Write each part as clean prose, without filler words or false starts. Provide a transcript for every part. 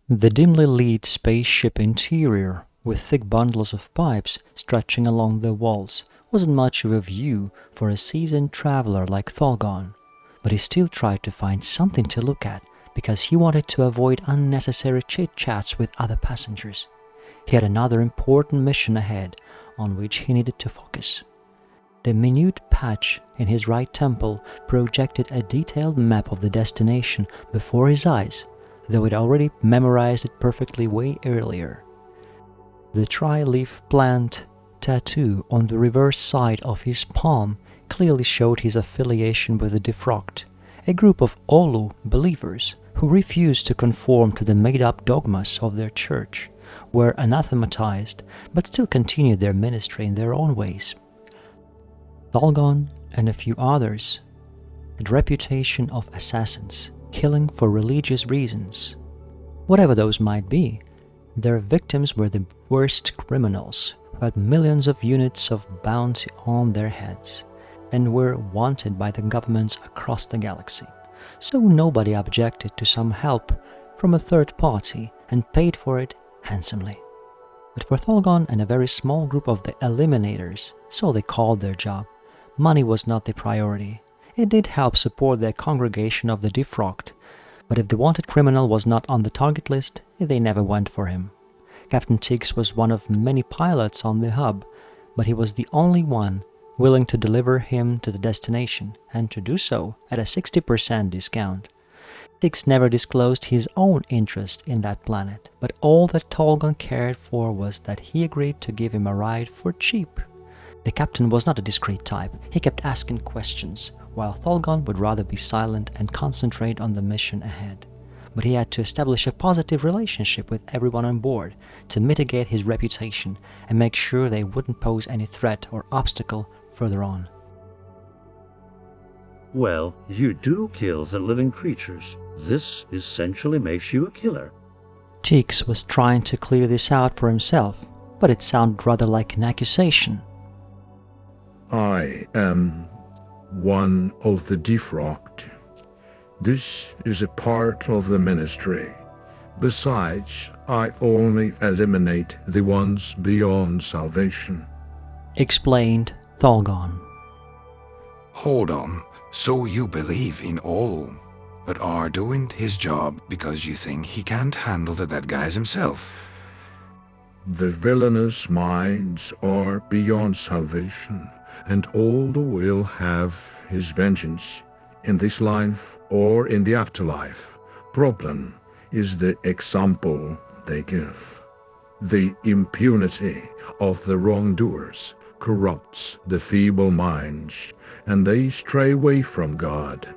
The dimly lit spaceship interior, with thick bundles of pipes stretching along the walls, wasn't much of a view for a seasoned traveler like Thalgon, but he still tried to find something to look at because he wanted to avoid unnecessary chit-chats with other passengers. He had another important mission ahead on which he needed to focus. The minute patch in his right temple projected a detailed map of the destination before his eyes, though he'd already memorized it perfectly way earlier. The tri-leaf plant tattoo on the reverse side of his palm clearly showed his affiliation with the Defrocked, a group of Olu believers who refused to conform to the made-up dogmas of their church, were anathematized but still continued their ministry in their own ways. Thalgon and a few others had reputation of assassins, killing for religious reasons. Whatever those might be, their victims were the worst criminals who had millions of units of bounty on their heads and were wanted by the governments across the galaxy, so nobody objected to some help from a third party and paid for it handsomely. But for Thalgon and a very small group of the Eliminators, so they called their job, money was not the priority. It did help support their congregation of the Defrocked, but if the wanted criminal was not on the target list, they never went for him. Captain Tiggs was one of many pilots on the hub, but he was the only one willing to deliver him to the destination, and to do so at a 60% discount. Tiggs never disclosed his own interest in that planet, but all that Thalgon cared for was that he agreed to give him a ride for cheap. The captain was not a discreet type. He kept asking questions, while Thalgon would rather be silent and concentrate on the mission ahead. But he had to establish a positive relationship with everyone on board to mitigate his reputation and make sure they wouldn't pose any threat or obstacle further on. Well, you do kill the living creatures. This essentially makes you a killer. Tiggs was trying to clear this out for himself, but it sounded rather like an accusation. I am one of the Defrocked. This is a part of the ministry. Besides, I only eliminate the ones beyond salvation, Explained Thalgon. Hold on, so you believe in all, but are doing his job because you think he can't handle the bad guys himself? The villainous minds are beyond salvation, and all will have his vengeance, in this life or in the afterlife. Problem is the example they give. The impunity of the wrongdoers corrupts the feeble minds, and they stray away from God.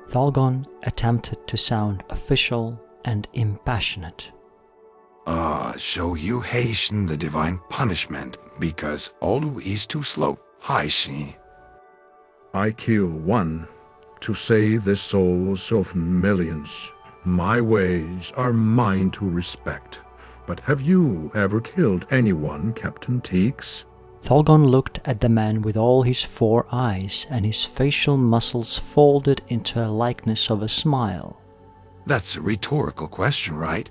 Thalgon attempted to sound official and impassionate. So you hasten the divine punishment because Olu is too slow. I see. I kill one to save the souls of millions. My ways are mine to respect. But have you ever killed anyone, Captain Tiggs? Thalgon looked at the man with all his 4 eyes, and his facial muscles folded into a likeness of a smile. That's a rhetorical question, right?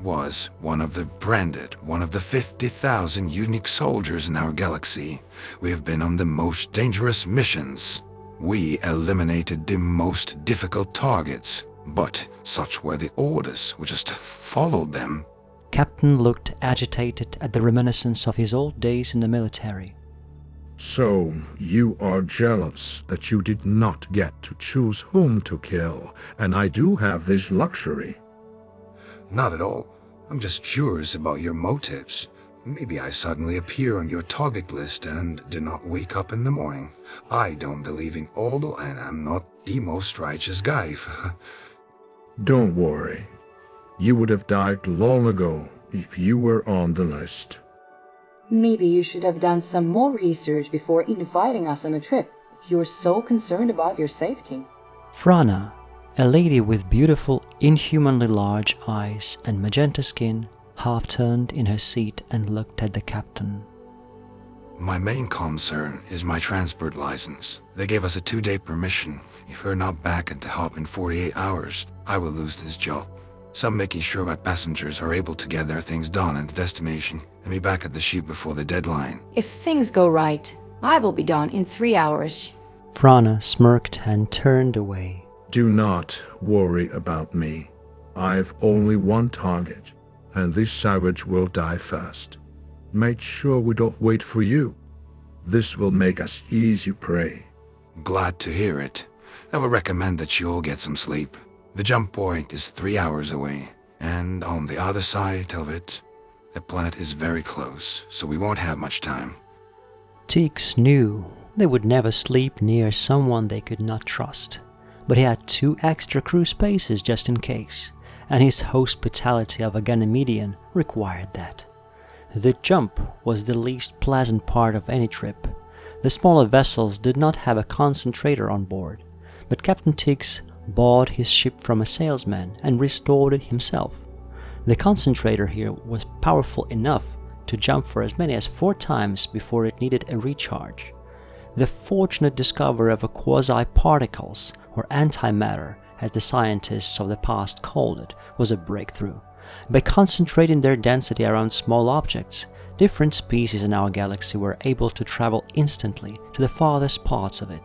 Was one of the branded, one of the 50,000 unique soldiers in our galaxy. We have been on the most dangerous missions. We eliminated the most difficult targets, but such were the orders. We just followed them. Captain looked agitated at the reminiscence of his old days in the military. So, you are jealous that you did not get to choose whom to kill, and I do have this luxury. Not at all. I'm just curious about your motives. Maybe I suddenly appear on your target list and do not wake up in the morning. I don't believe in Ordeal, and I'm not the most righteous guy. Don't worry. You would have died long ago if you were on the list. Maybe you should have done some more research before inviting us on a trip, if you're so concerned about your safety. Frana, a lady with beautiful, inhumanly large eyes and magenta skin, half turned in her seat and looked at the captain. My main concern is my transport license. They gave us a 2-day permission. If we're not back at the hub in 48 hours, I will lose this job. Some making sure my passengers are able to get their things done at the destination and be back at the ship before the deadline. If things go right, I will be done in 3 hours. Frana smirked and turned away. Do not worry about me. I've only one target, and this savage will die first. Make sure we don't wait for you. This will make us easy prey. Glad to hear it. I would recommend that you all get some sleep. The jump point is 3 hours away, and on the other side of it, the planet is very close, so we won't have much time. Teeks knew they would never sleep near someone they could not trust, but he had 2 extra crew spaces just in case, and his hospitality of a Ganymedean required that. The jump was the least pleasant part of any trip. The smaller vessels did not have a concentrator on board, but Captain Teeks bought his ship from a salesman and restored it himself. The concentrator here was powerful enough to jump for as many as 4 times before it needed a recharge. The fortunate discovery of a quasi-particles, or antimatter, as the scientists of the past called it, was a breakthrough. By concentrating their density around small objects, different species in our galaxy were able to travel instantly to the farthest parts of it.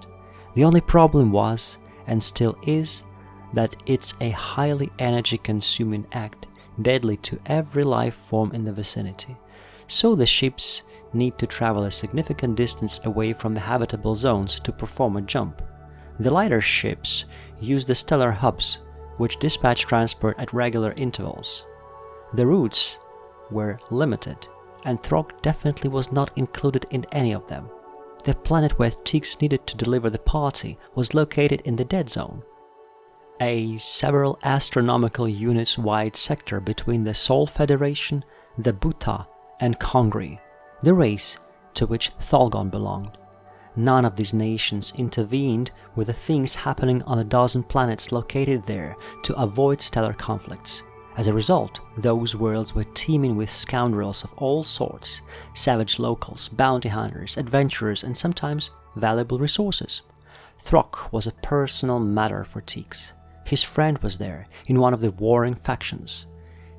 The only problem was, and still is, that it's a highly energy-consuming act, deadly to every life form in the vicinity. So the ships need to travel a significant distance away from the habitable zones to perform a jump. The lighter ships use the stellar hubs, which dispatch transport at regular intervals. The routes were limited, and Throg definitely was not included in any of them. The planet where Teeks needed to deliver the party was located in the Dead Zone, a several astronomical units wide sector between the Sol Federation, the Buta, and Kongri, the race to which Thalgon belonged. None of these nations intervened with the things happening on the dozen planets located there to avoid stellar conflicts. As a result, those worlds were teeming with scoundrels of all sorts, savage locals, bounty hunters, adventurers, and sometimes valuable resources. Throg was a personal matter for Teeks. His friend was there, in one of the warring factions.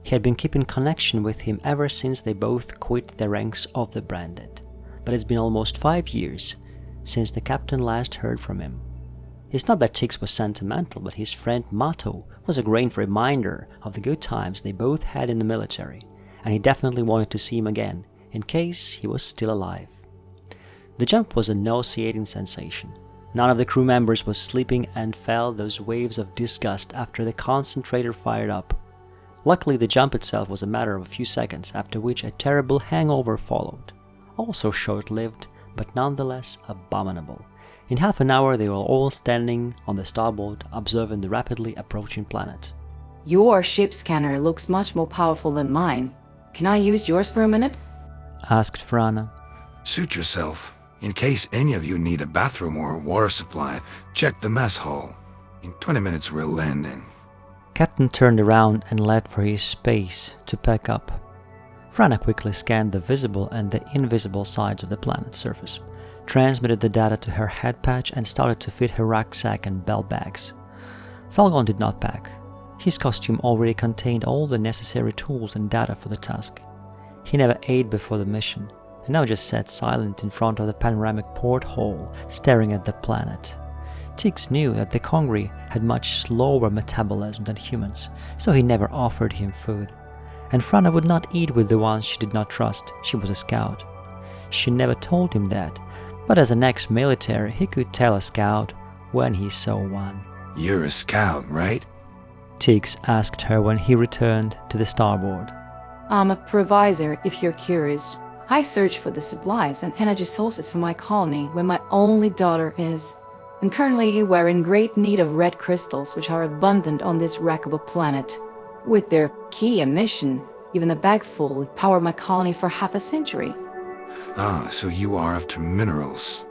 He had been keeping connection with him ever since they both quit the ranks of the Branded. But it's been almost 5 years since the captain last heard from him. It's not that Teeks was sentimental, but his friend Mato was a great reminder of the good times they both had in the military, and he definitely wanted to see him again, in case he was still alive. The jump was a nauseating sensation. None of the crew members was sleeping and felt those waves of disgust after the concentrator fired up. Luckily, the jump itself was a matter of a few seconds, after which a terrible hangover followed. Also short-lived, but nonetheless abominable. In half an hour they were all standing on the starboard, observing the rapidly approaching planet. Your ship scanner looks much more powerful than mine. Can I use yours for a minute? Asked Frana. Suit yourself. In case any of you need a bathroom or water supply, check the mess hall. In 20 minutes we're landing. Captain turned around and led for his space to pack up. Frana quickly scanned the visible and the invisible sides of the planet's surface, transmitted the data to her head patch, and started to fit her rucksack and belt bags. Thalgon did not pack. His costume already contained all the necessary tools and data for the task. He never ate before the mission, and now just sat silent in front of the panoramic porthole, staring at the planet. Teeks knew that the Kongri had much slower metabolism than humans, so he never offered him food. And Frana would not eat with the ones she did not trust. She was a scout. She never told him that, but as an ex-military, he could tell a scout when he saw one. You're a scout, right? Teeks asked her when he returned to the starboard. I'm a provisor, if you're curious. I search for the supplies and energy sources for my colony where my only daughter is. And currently we're in great need of red crystals, which are abundant on this wreckable planet. With their key emission, even a bag full would power my colony for half a century. Ah, so you are after minerals.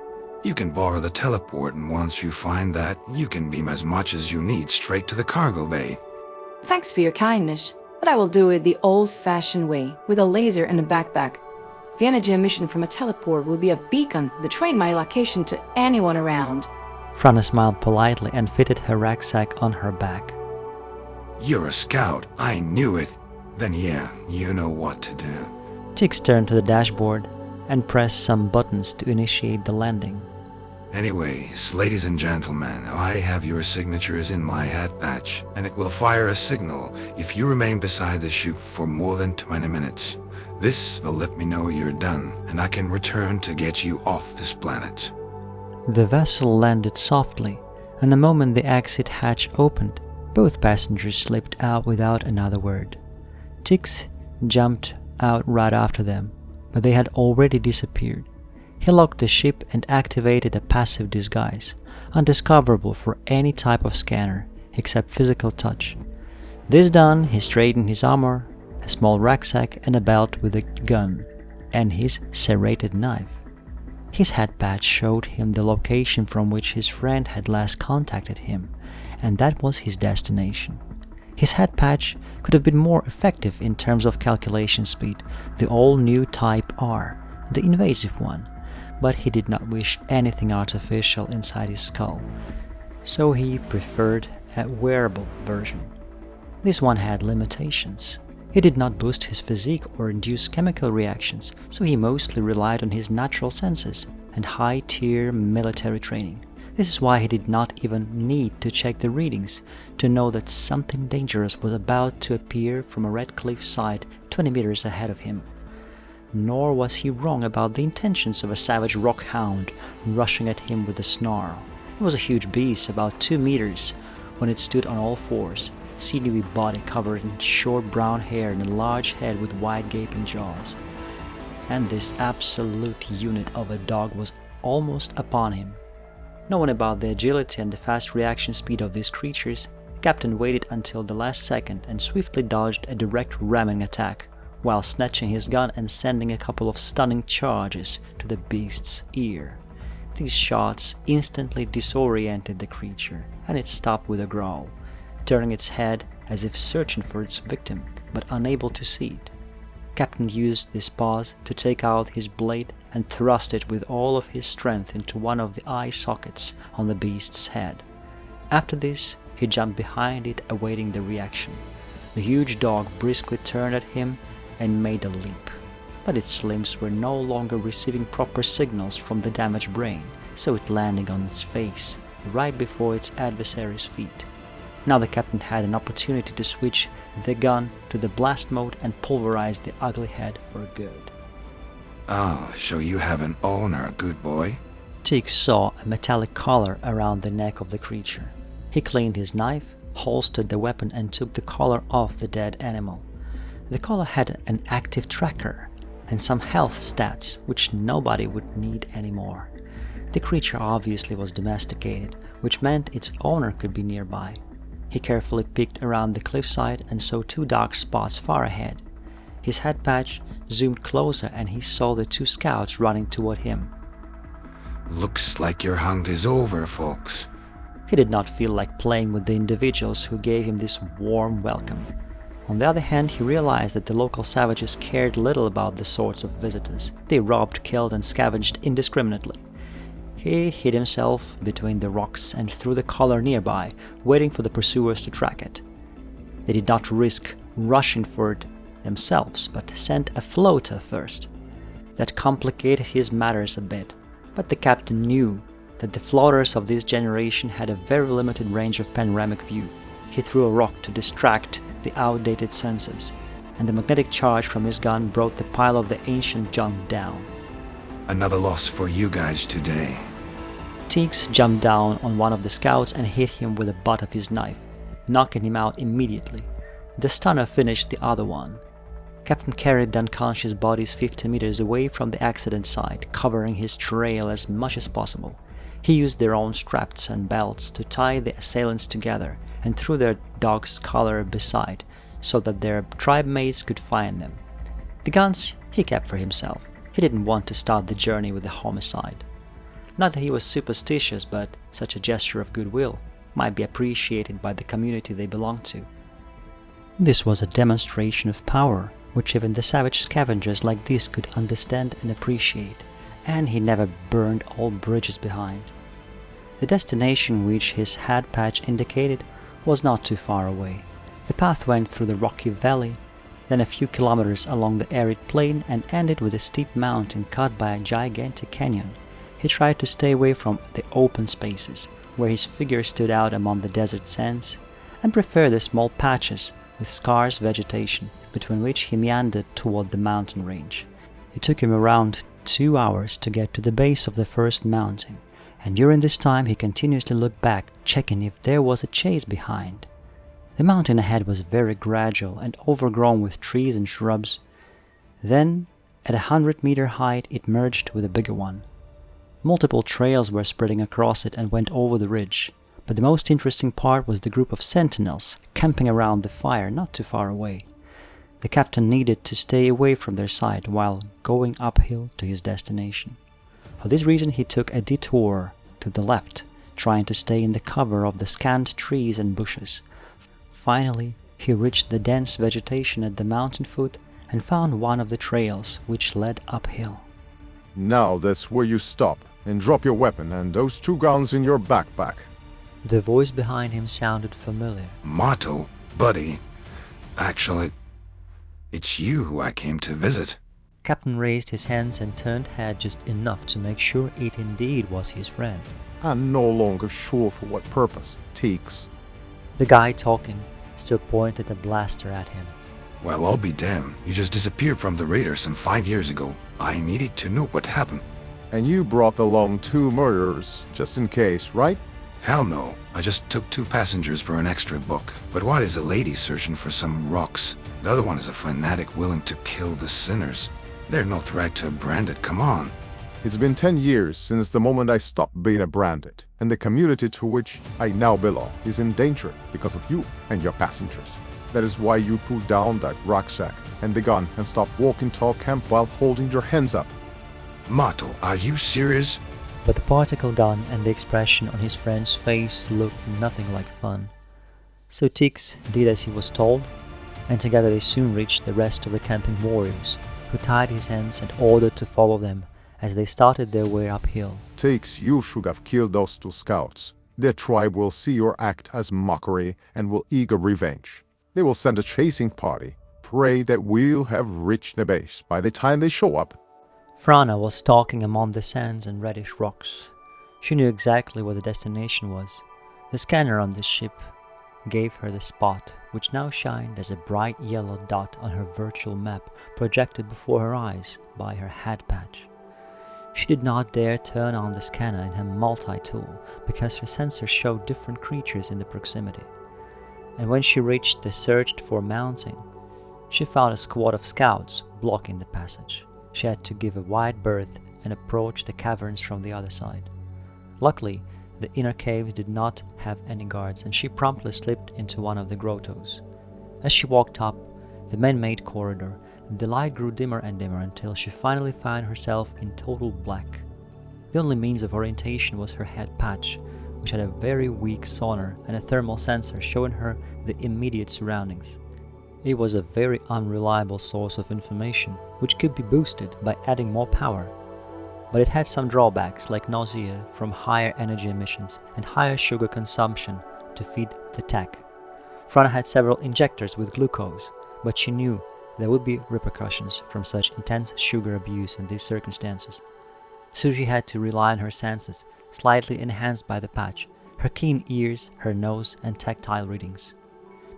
You can borrow the teleport, and once you find that, you can beam as much as you need straight to the cargo bay. Thanks for your kindness, but I will do it the old-fashioned way, with a laser and a backpack. The energy emission from a teleport will be a beacon that train my location to anyone around. Frana smiled politely and fitted her rucksack on her back. You're a scout. I knew it. Then yeah, you know what to do. Tiggs turned to the dashboard and pressed some buttons to initiate the landing. Anyways, ladies and gentlemen, I have your signatures in my head patch, and it will fire a signal if you remain beside the ship for more than 20 minutes. This will let me know you're done, and I can return to get you off this planet. The vessel landed softly, and the moment the exit hatch opened, both passengers slipped out without another word. Tiggs jumped out right after them, but they had already disappeared. He locked the ship and activated a passive disguise, undiscoverable for any type of scanner except physical touch. This done, he straightened his armor, a small rucksack and a belt with a gun, and his serrated knife. His head patch showed him the location from which his friend had last contacted him, and that was his destination. His head patch could have been more effective in terms of calculation speed, the all-new Type R, the invasive one, but he did not wish anything artificial inside his skull, so he preferred a wearable version. This one had limitations. It did not boost his physique or induce chemical reactions, so he mostly relied on his natural senses and high-tier military training. This is why he did not even need to check the readings to know that something dangerous was about to appear from a red cliff side 20 meters ahead of him. Nor was he wrong about the intentions of a savage rock hound rushing at him with a snarl. It was a huge beast, about 2 meters, when it stood on all fours, sinewy body covered in short brown hair and a large head with wide gaping jaws. And this absolute unit of a dog was almost upon him. Knowing about the agility and the fast reaction speed of these creatures, the captain waited until the last second and swiftly dodged a direct ramming attack, while snatching his gun and sending a couple of stunning charges to the beast's ear. These shots instantly disoriented the creature, and it stopped with a growl, turning its head as if searching for its victim, but unable to see it. Captain used this pause to take out his blade and thrust it with all of his strength into one of the eye sockets on the beast's head. After this, he jumped behind it, awaiting the reaction. The huge dog briskly turned at him and made a leap, but its limbs were no longer receiving proper signals from the damaged brain, so it landed on its face, right before its adversary's feet. Now the captain had an opportunity to switch the gun to the blast mode and pulverize the ugly head for good. Oh, so you have an owner, good boy. Tiggs saw a metallic collar around the neck of the creature. He cleaned his knife, holstered the weapon and took the collar off the dead animal. The collar had an active tracker and some health stats which nobody would need anymore. The creature obviously was domesticated, which meant its owner could be nearby. He carefully peeked around the cliffside and saw 2 dark spots far ahead. His head patch zoomed closer and he saw the 2 scouts running toward him. Looks like your hunt is over, folks. He did not feel like playing with the individuals who gave him this warm welcome. On the other hand, he realized that the local savages cared little about the sorts of visitors. They robbed, killed, and scavenged indiscriminately. He hid himself between the rocks and threw the collar nearby, waiting for the pursuers to track it. They did not risk rushing for it themselves, but sent a floater first. That complicated his matters a bit, but the captain knew that the floaters of this generation had a very limited range of panoramic view. He threw a rock to distract the outdated sensors, and the magnetic charge from his gun brought the pile of the ancient junk down. Another loss for you guys today. Tiggs jumped down on one of the scouts and hit him with the butt of his knife, knocking him out immediately. The stunner finished the other one. Captain carried the unconscious bodies 50 meters away from the accident site, covering his trail as much as possible. He used their own straps and belts to tie the assailants together and threw their dog's collar beside, so that their tribe mates could find them. The guns he kept for himself. He didn't want to start the journey with a homicide. Not that he was superstitious, but such a gesture of goodwill might be appreciated by the community they belonged to. This was a demonstration of power, which even the savage scavengers like this could understand and appreciate, and he never burned all bridges behind. The destination which his head patch indicated was not too far away. The path went through the rocky valley, then a few kilometers along the arid plain and ended with a steep mountain cut by a gigantic canyon. He tried to stay away from the open spaces, where his figure stood out among the desert sands, and preferred the small patches with scarce vegetation between which he meandered toward the mountain range. It took him around 2 hours to get to the base of the first mountain, and during this time he continuously looked back, checking if there was a chase behind. The mountain ahead was very gradual and overgrown with trees and shrubs. Then, at 100-meter height, it merged with a bigger one. Multiple trails were spreading across it and went over the ridge, but the most interesting part was the group of sentinels camping around the fire not too far away. The captain needed to stay away from their sight while going uphill to his destination. For this reason he took a detour to the left, trying to stay in the cover of the scant trees and bushes. Finally, he reached the dense vegetation at the mountain foot and found one of the trails which led uphill. Now that's where you stop, and drop your weapon and those 2 guns in your backpack. The voice behind him sounded familiar. Motto, buddy. Actually, it's you who I came to visit. Captain raised his hands and turned head just enough to make sure it indeed was his friend. I'm no longer sure for what purpose, Teeks. The guy talking still pointed a blaster at him. Well, I'll be damned. You just disappeared from the radar some 5 years ago. I needed to know what happened. And you brought along 2 murderers, just in case, right? Hell no. I just took 2 passengers for an extra buck. But what is a lady searching for some rocks? The other one is a fanatic willing to kill the sinners. They're no threat to a branded, come on. It's been 10 years since the moment I stopped being a branded, and the community to which I now belong is in danger because of you and your passengers. That is why you put down that rucksack and the gun and stop walking tall camp while holding your hands up. Motto, are you serious? But the particle gun and the expression on his friend's face looked nothing like fun. So Tix did as he was told, and together they soon reached the rest of the camping warriors, who tied his hands and ordered to follow them as they started their way uphill. Teeks, you should have killed those 2 scouts. Their tribe will see your act as mockery and will eager revenge. They will send a chasing party. Pray that we'll have reached the base by the time they show up. Frana was stalking among the sands and reddish rocks. She knew exactly where the destination was. The scanner on the ship gave her the spot, which now shined as a bright yellow dot on her virtual map projected before her eyes by her head patch. She did not dare turn on the scanner in her multi-tool because her sensors showed different creatures in the proximity. And when she reached the searched-for mountain, she found a squad of scouts blocking the passage. She had to give a wide berth and approach the caverns from the other side. Luckily, the inner caves did not have any guards, and she promptly slipped into one of the grottos. As she walked up the man-made corridor, the light grew dimmer and dimmer until she finally found herself in total black. The only means of orientation was her head patch, which had a very weak sonar and a thermal sensor showing her the immediate surroundings. It was a very unreliable source of information, which could be boosted by adding more power. But it had some drawbacks like nausea from higher energy emissions and higher sugar consumption to feed the tech. Frana had several injectors with glucose, but she knew there would be repercussions from such intense sugar abuse in these circumstances. So she had to rely on her senses, slightly enhanced by the patch, her keen ears, her nose, and tactile readings.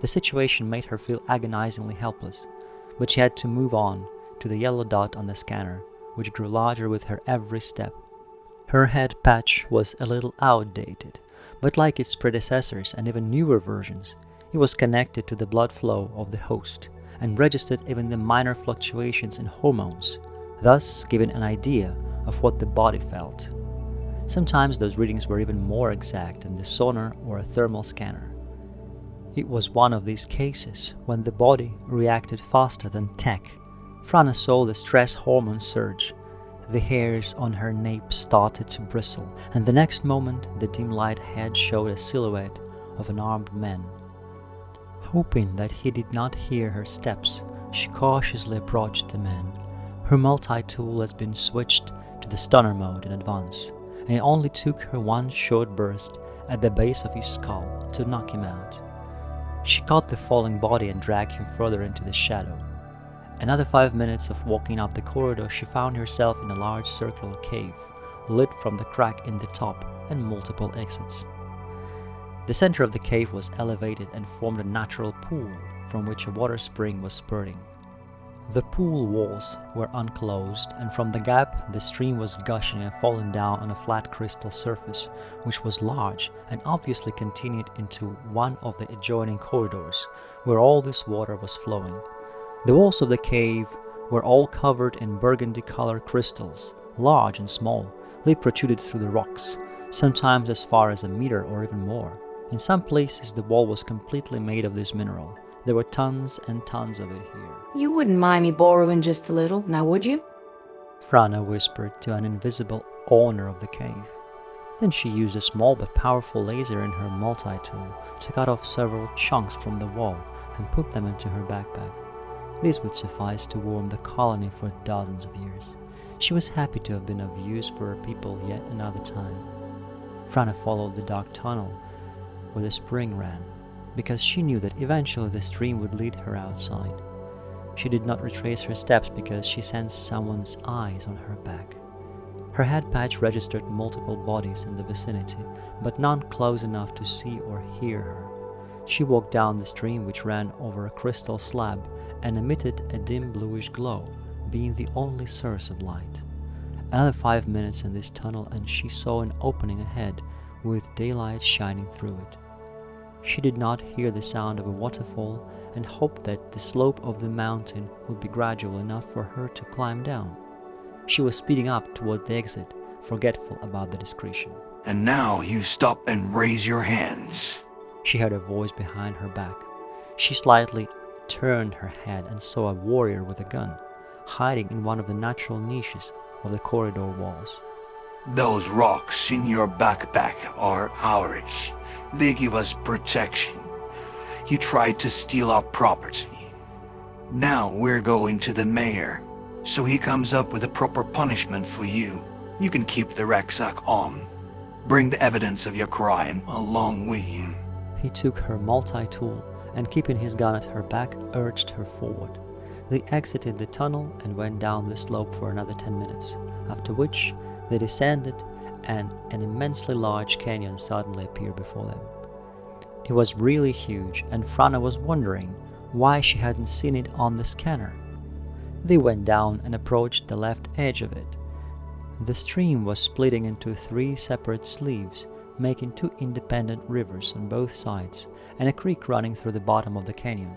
The situation made her feel agonizingly helpless, but she had to move on to the yellow dot on the scanner, which grew larger with her every step. Her head patch was a little outdated, but like its predecessors and even newer versions, it was connected to the blood flow of the host and registered even the minor fluctuations in hormones, thus giving an idea of what the body felt. Sometimes those readings were even more exact than the sonar or a thermal scanner. It was one of these cases when the body reacted faster than tech. Frana saw the stress hormone surge. The hairs on her nape started to bristle, and the next moment the dim light ahead showed a silhouette of an armed man. Hoping that he did not hear her steps, she cautiously approached the man. Her multi-tool has been switched to the stunner mode in advance, and it only took her one short burst at the base of his skull to knock him out. She caught the falling body and dragged him further into the shadow. Another 5 minutes of walking up the corridor, she found herself in a large circular cave, lit from the crack in the top and multiple exits. The center of the cave was elevated and formed a natural pool from which a water spring was spurting. The pool walls were unclosed, and from the gap the stream was gushing and falling down on a flat crystal surface, which was large and obviously continued into one of the adjoining corridors, where all this water was flowing. The walls of the cave were all covered in burgundy-colored crystals, large and small. They protruded through the rocks, sometimes as far as a meter or even more. In some places the wall was completely made of this mineral. There were tons and tons of it here. You wouldn't mind me borrowing just a little, now would you? Frana whispered to an invisible owner of the cave. Then she used a small but powerful laser in her multi-tool to cut off several chunks from the wall and put them into her backpack. This would suffice to warm the colony for dozens of years. She was happy to have been of use for her people yet another time. Frana followed the dark tunnel where the spring ran, because she knew that eventually the stream would lead her outside. She did not retrace her steps because she sensed someone's eyes on her back. Her head patch registered multiple bodies in the vicinity, but none close enough to see or hear her. She walked down the stream, which ran over a crystal slab and emitted a dim bluish glow, being the only source of light. Another 5 minutes in this tunnel and she saw an opening ahead with daylight shining through it. She did not hear the sound of a waterfall and hoped that the slope of the mountain would be gradual enough for her to climb down. She was speeding up toward the exit, forgetful about the discretion. And now you stop and raise your hands. She heard a voice behind her back. She slightly turned her head and saw a warrior with a gun, hiding in one of the natural niches of the corridor walls. Those rocks in your backpack are ours. They give us protection. You tried to steal our property. Now we're going to the mayor, so he comes up with a proper punishment for you. You can keep the rucksack on. Bring the evidence of your crime along with you. He took her multi-tool and, keeping his gun at her back, urged her forward. They exited the tunnel and went down the slope for another 10 minutes, after which they descended and an immensely large canyon suddenly appeared before them. It was really huge, and Frana was wondering why she hadn't seen it on the scanner. They went down and approached the left edge of it. The stream was splitting into 3 separate sleeves, making 2 independent rivers on both sides, and a creek running through the bottom of the canyon.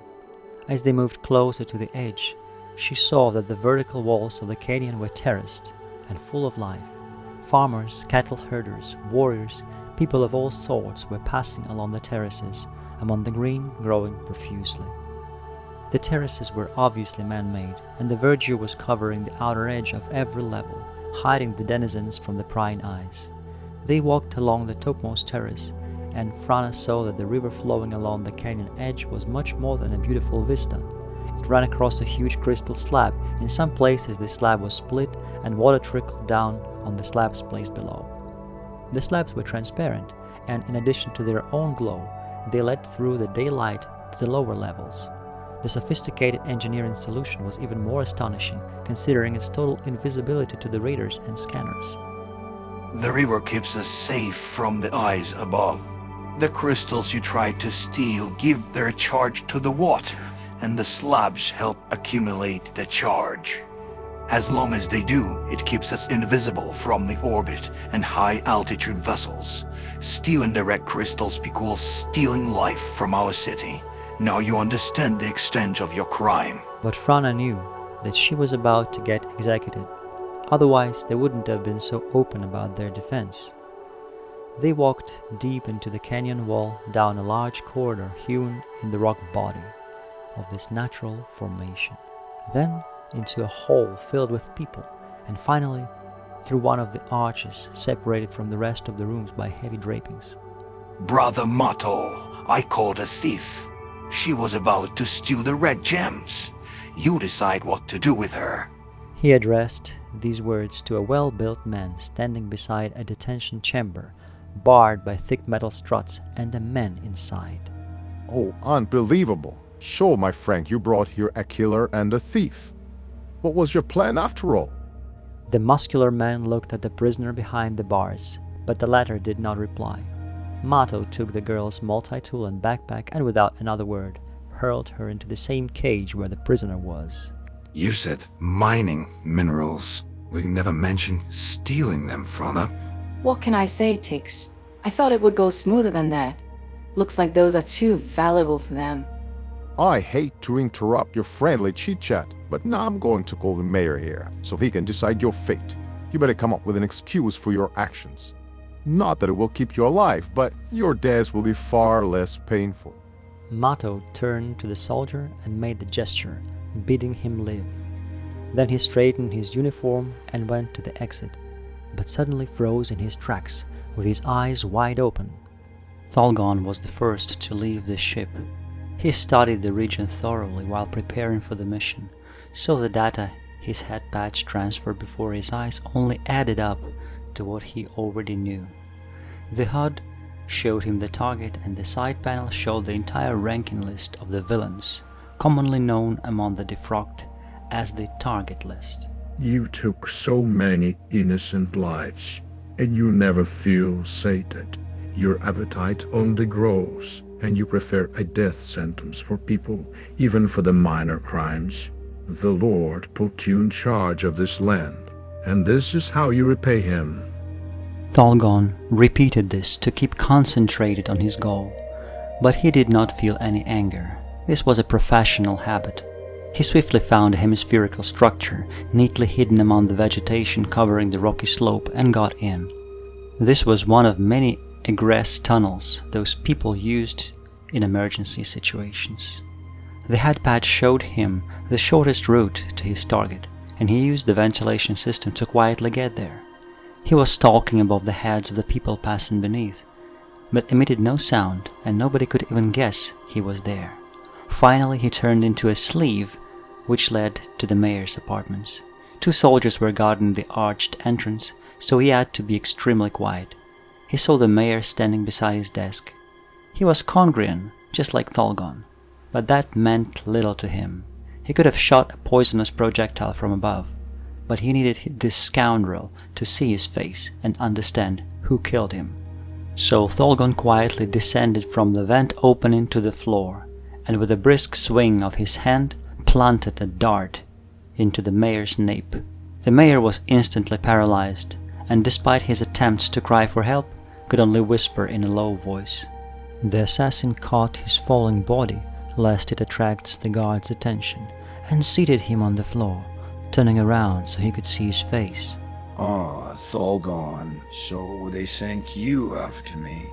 As they moved closer to the edge, she saw that the vertical walls of the canyon were terraced and full of life. Farmers, cattle herders, warriors, people of all sorts were passing along the terraces, among the green growing profusely. The terraces were obviously man-made, and the verdure was covering the outer edge of every level, hiding the denizens from the prying eyes. They walked along the topmost terrace, and Frana saw that the river flowing along the canyon edge was much more than a beautiful vista. It ran across a huge crystal slab. In some places the slab was split and water trickled down on the slabs placed below. The slabs were transparent, and in addition to their own glow, they let through the daylight to the lower levels. The sophisticated engineering solution was even more astonishing, considering its total invisibility to the radars and scanners. The river keeps us safe from the eyes above. The crystals you tried to steal give their charge to the water, and the slabs help accumulate the charge. As long as they do, it keeps us invisible from the orbit and high-altitude vessels. Stealing the red crystals equals stealing life from our city. Now you understand the extent of your crime. But Frana knew that she was about to get executed. Otherwise, they wouldn't have been so open about their defense. They walked deep into the canyon wall, down a large corridor hewn in the rock body of this natural formation, then into a hall filled with people, and finally through one of the arches separated from the rest of the rooms by heavy drapings. Brother Mato, I caught a thief. She was about to steal the red gems. You decide what to do with her. He addressed these words to a well-built man standing beside a detention chamber, barred by thick metal struts and a man inside. Oh, unbelievable. Sure, my friend, you brought here a killer and a thief. What was your plan after all? The muscular man looked at the prisoner behind the bars, but the latter did not reply. Mato took the girl's multi-tool and backpack and without another word, hurled her into the same cage where the prisoner was. You said mining minerals. We never mentioned stealing them, Frona. What can I say, Tix? I thought it would go smoother than that. Looks like those are too valuable for them. I hate to interrupt your friendly chit-chat, but now I'm going to call the mayor here, so he can decide your fate. You better come up with an excuse for your actions. Not that it will keep you alive, but your death will be far less painful. Mato turned to the soldier and made a gesture, bidding him leave. Then he straightened his uniform and went to the exit, but suddenly froze in his tracks, with his eyes wide open. Thalgon was the first to leave the ship. He studied the region thoroughly while preparing for the mission, so the data his head patch transferred before his eyes only added up to what he already knew. The HUD showed him the target, and the side panel showed the entire ranking list of the villains, commonly known among the defrocked as the target list. You took so many innocent lives, and you never feel sated. Your appetite only grows, and you prefer a death sentence for people, even for the minor crimes. The Lord put you in charge of this land, and this is how you repay him. Thalgon repeated this to keep concentrated on his goal, but he did not feel any anger. This was a professional habit. He swiftly found a hemispherical structure neatly hidden among the vegetation covering the rocky slope and got in. This was one of many egress tunnels those people used in emergency situations. The head patch showed him the shortest route to his target, and he used the ventilation system to quietly get there. He was stalking above the heads of the people passing beneath, but emitted no sound, and nobody could even guess he was there. Finally, he turned into a sleeve which led to the mayor's apartments. 2 soldiers were guarding the arched entrance, so he had to be extremely quiet. He saw the mayor standing beside his desk. He was Congrian, just like Thalgon, but that meant little to him. He could have shot a poisonous projectile from above, but he needed this scoundrel to see his face and understand who killed him. So Thalgon quietly descended from the vent opening to the floor, and with a brisk swing of his hand, planted a dart into the mayor's nape. The mayor was instantly paralyzed, and despite his attempts to cry for help, could only whisper in a low voice. The assassin caught his falling body, lest it attracts the guard's attention, and seated him on the floor, turning around so he could see his face. Ah, Thalgon, so they sent you after me.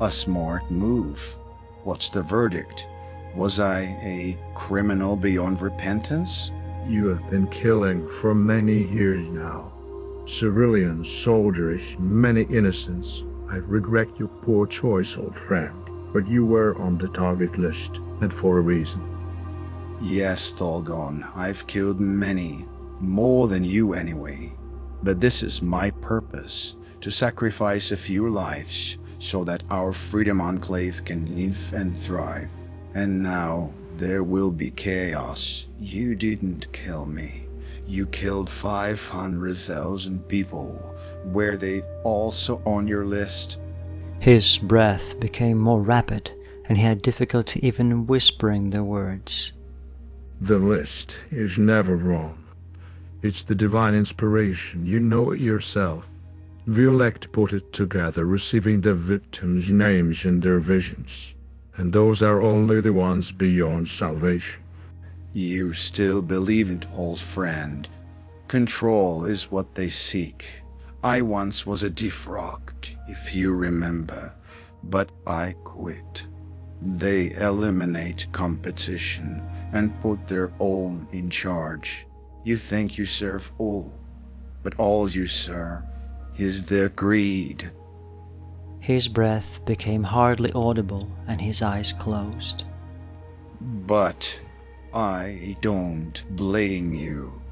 A smart move. What's the verdict? Was I a criminal beyond repentance? You have been killing for many years now. Civilians, soldiers, many innocents. I regret your poor choice, old friend, but you were on the target list, and for a reason. Yes, Thalgon, I've killed many. More than you anyway. But this is my purpose, to sacrifice a few lives so that our Freedom Enclave can live and thrive. And now there will be chaos. You didn't kill me. You killed 500,000 people. Were they also on your list? His breath became more rapid, and he had difficulty even whispering the words. The list is never wrong. It's the divine inspiration, you know it yourself. Violette put it together, receiving the victims' names in their visions. And those are only the ones beyond salvation. You still believe it, old friend. Control is what they seek. I once was a defrocked, if you remember, but I quit. They eliminate competition and put their own in charge. You think you serve all, but all you serve is their greed. His breath became hardly audible, and his eyes closed. But I don't blame you.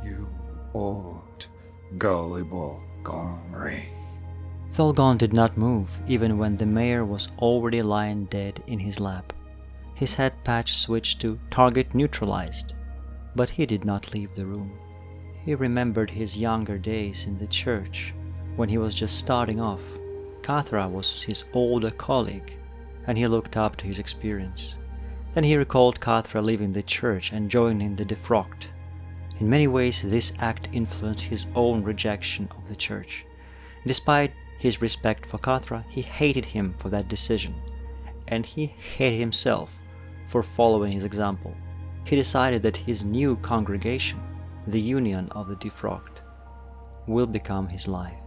You old, gullible Gomri. Thorgon did not move even when the mayor was already lying dead in his lap. His head patch switched to target neutralized, but he did not leave the room. He remembered his younger days in the church when he was just starting off. Cathra was his older colleague, and he looked up to his experience. Then he recalled Cathra leaving the church and joining the defrocked. In many ways, this act influenced his own rejection of the church. Despite his respect for Cathra, he hated him for that decision, and he hated himself for following his example. He decided that his new congregation, the Union of the Defrocked, will become his life,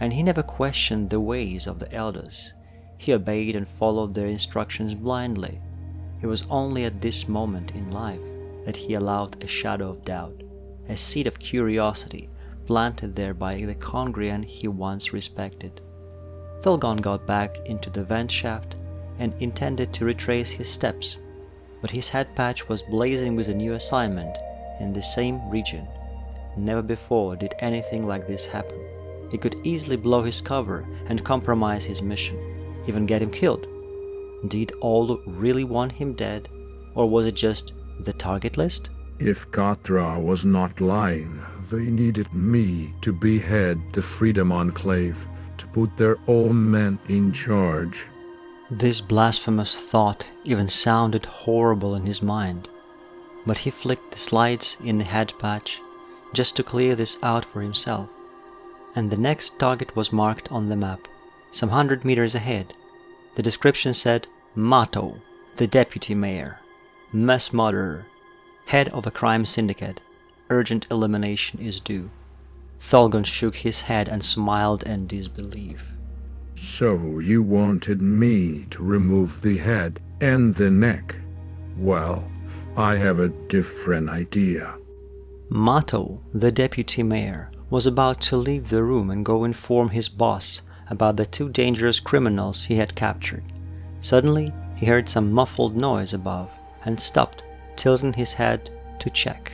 and he never questioned the ways of the elders. He obeyed and followed their instructions blindly. It was only at this moment in life that he allowed a shadow of doubt, a seed of curiosity planted there by the congregant he once respected. Thorgon got back into the vent shaft and intended to retrace his steps, but his head patch was blazing with a new assignment in the same region. Never before did anything like this happen. He could easily blow his cover and compromise his mission, even get him killed. Did Olu really want him dead, or was it just the target list? If Cathra was not lying, they needed me to behead the Freedom Enclave, to put their own men in charge. This blasphemous thought even sounded horrible in his mind, but he flicked the slides in the head patch just to clear this out for himself. And the next target was marked on the map, some 100 meters ahead. The description said, Mato, the deputy mayor, mass murderer, head of a crime syndicate, urgent elimination is due. Thorgon shook his head and smiled in disbelief. So you wanted me to remove the head and the neck? Well, I have a different idea. Mato, the deputy mayor, was about to leave the room and go inform his boss about the two dangerous criminals he had captured. Suddenly, he heard some muffled noise above and stopped, tilting his head to check.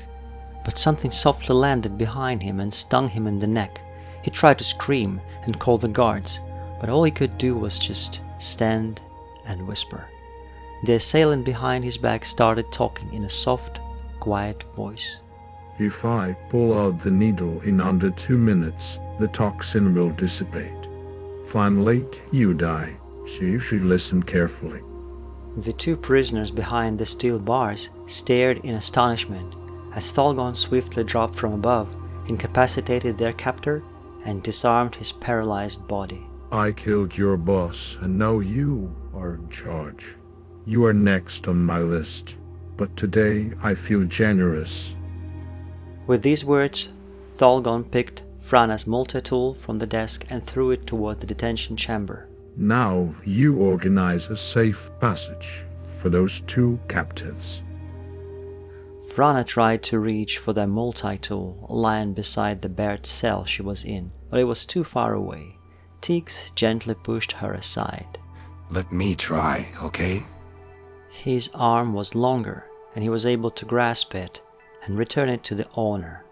But something softly landed behind him and stung him in the neck. He tried to scream and call the guards, but all he could do was just stand and whisper. The assailant behind his back started talking in a soft, quiet voice. If I pull out the needle in under 2 minutes, the toxin will dissipate. If I'm late, you die, so you should listen carefully. The two prisoners behind the steel bars stared in astonishment as Thorgon swiftly dropped from above, incapacitated their captor, and disarmed his paralyzed body. I killed your boss, and now you are in charge. You are next on my list, but today I feel generous. With these words, Thorgon picked Frana's multi-tool from the desk and threw it toward the detention chamber. Now you organize a safe passage for those two captives. Frana tried to reach for the multi-tool lying beside the barred cell she was in, but it was too far away. Teeks gently pushed her aside. Let me try, okay? His arm was longer, and he was able to grasp it and return it to the owner.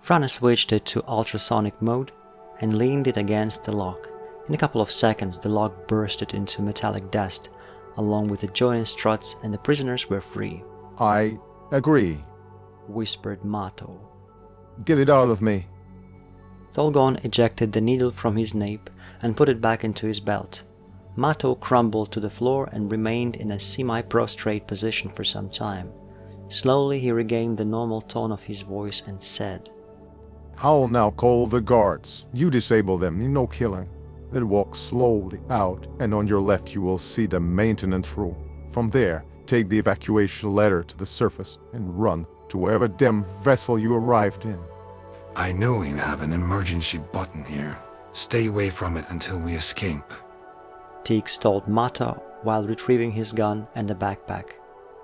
Frana switched it to ultrasonic mode and leaned it against the lock. In a couple of seconds, the lock bursted into metallic dust, along with the joint struts, and the prisoners were free. I agree. Whispered Mato. Get it out of me. Thorgon ejected the needle from his nape and put it back into his belt. Mato crumbled to the floor and remained in a semi-prostrate position for some time. Slowly he regained the normal tone of his voice and said, I'll now call the guards. You disable them, no killing. Then walk slowly out, and on your left you will see the maintenance room. From there, take the evacuation ladder to the surface and run to wherever damn vessel you arrived in. I know you have an emergency button here. Stay away from it until we escape. Teeks told Mato while retrieving his gun and a backpack.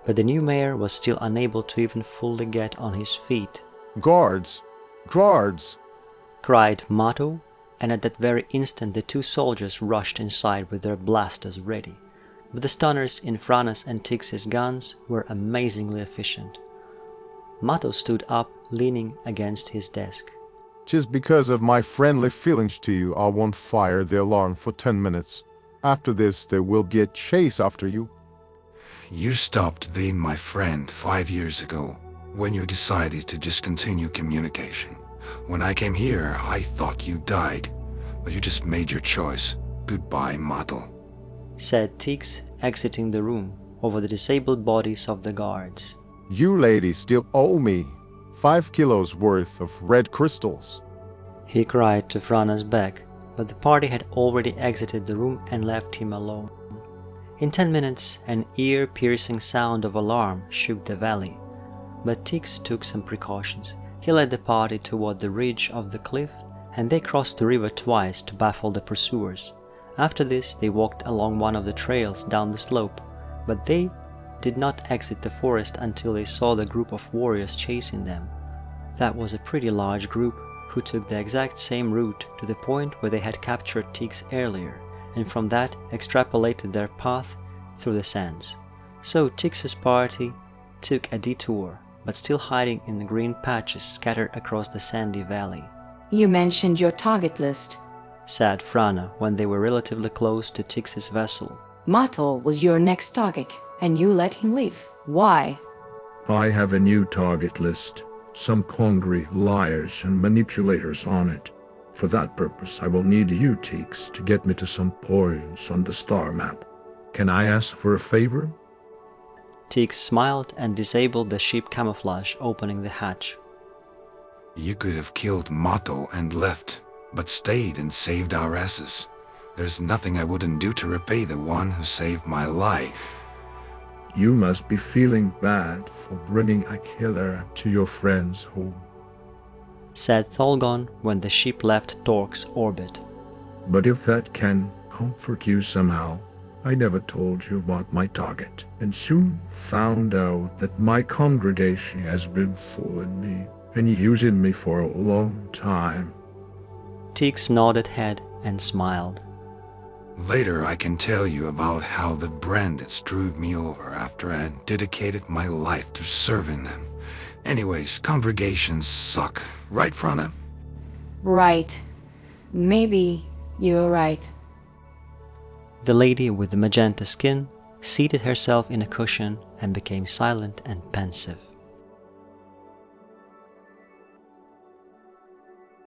But the new mayor was still unable to even fully get on his feet. Guards! Guards! Cried Mato, and at that very instant the two soldiers rushed inside with their blasters ready. But the stunners in Frana's and Teeks' guns were amazingly efficient. Mato stood up, leaning against his desk. Just because of my friendly feelings to you, I won't fire the alarm for 10 minutes. After this, there will be a chase after you. You stopped being my friend 5 years ago, when you decided to discontinue communication. When I came here, I thought you died, but you just made your choice. Goodbye, Mato," said Tix, exiting the room over the disabled bodies of the guards. You ladies still owe me 5 kilos worth of red crystals. He cried to Frana's back, but the party had already exited the room and left him alone. In 10 minutes, an ear-piercing sound of alarm shook the valley, but Tix took some precautions. He led the party toward the ridge of the cliff, and they crossed the river twice to baffle the pursuers. After this, they walked along one of the trails down the slope, but they did not exit the forest until they saw the group of warriors chasing them. That was a pretty large group, who took the exact same route to the point where they had captured Tix earlier, and from that extrapolated their path through the sands. So Tix's party took a detour, but still hiding in the green patches scattered across the sandy valley. You mentioned your target list. Said Frana when they were relatively close to Tix's vessel. Mato was your next target, and you let him leave. Why? I have a new target list, some hungry liars and manipulators on it. For that purpose, I will need you, Tix, to get me to some points on the star map. Can I ask for a favor? Tix smiled and disabled the ship camouflage, opening the hatch. You could have killed Mato and left, but stayed and saved our asses. There's nothing I wouldn't do to repay the one who saved my life. You must be feeling bad for bringing a killer to your friend's home, said Tholgon when the ship left Torque's orbit. But if that can comfort you somehow, I never told you about my target, and soon found out that my congregation has been fooling me and using me for a long time. Tix nodded head and smiled. Later I can tell you about how the Branded screwed me over after I had dedicated my life to serving them. Anyways, congregations suck, right, Frana? Right. Maybe you're right. The lady with the magenta skin seated herself in a cushion and became silent and pensive.